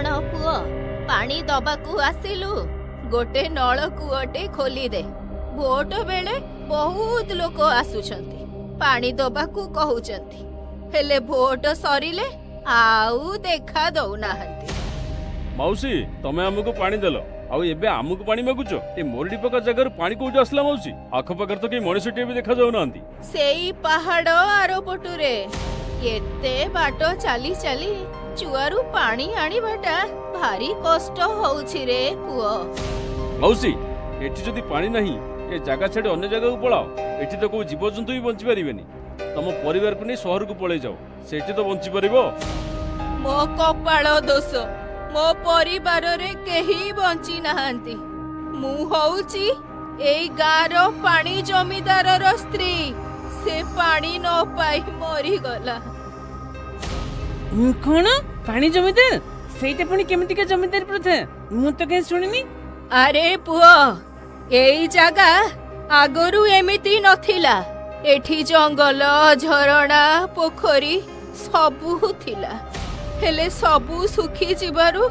कौन पुओ पानी दबाकू आसिलु गोटे नल कूअटे खोली दे भोट बेले बहुत लोक आसुछंती पानी दबाकू कहउचंती हेले भोट सरिले आउ देखा दउनाहंती। मौसी तमे हमको पानी देलो आउ एबे हमको पानी मागुचो ए मोरडी पका जगह पानी कोउठ आसला मौसी आख पाकर तो के मणिसटी भी देखा जाउ नांती सेई पहाड़ आरो पटुरे एते बाटो चाली चाली चुआरू पानी आनिबाटा भारी कष्ट होउछि रे पुओ। मौसी एठी जदी पानी नहीं ए जगह छाड़ी अन्य जगह को पळाओ एठी तो को जीवजंतु भी बंची परिबेनी तम परिवार को नै शहर को पळै जाओ सेठी तो बंची परिबो। मो कपाळ दोष मो परिवार रे केही बंची नाहांती मु होउछि एई गारो पानी जमीदार रो स्त्री से पानी न पाई मरी गला। कौन पानी जमीदार सेटा पुणी केमिति के जमीदार प्रथा मु तो के सुनिनी। अरे पुओ एई जगह आगरु एमिति नथिला एठी जंगल झरणा पोखरी सबु थिला हेले सबु सुखी जीवारु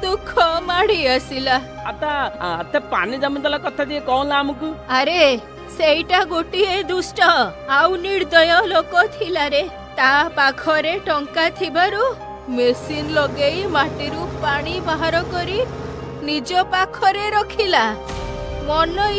दुख माड़ी आसिला। आता पानी जमीदार कथा दिए कहला हमकु। अरे सेटा गोटिए दुष्ट आउ निर्दय लोक थिला रे ता पाखरे टंका थिबारु मेसिन लगेई माटीरू पानी बाहर करी निज पाखरे रखिला मन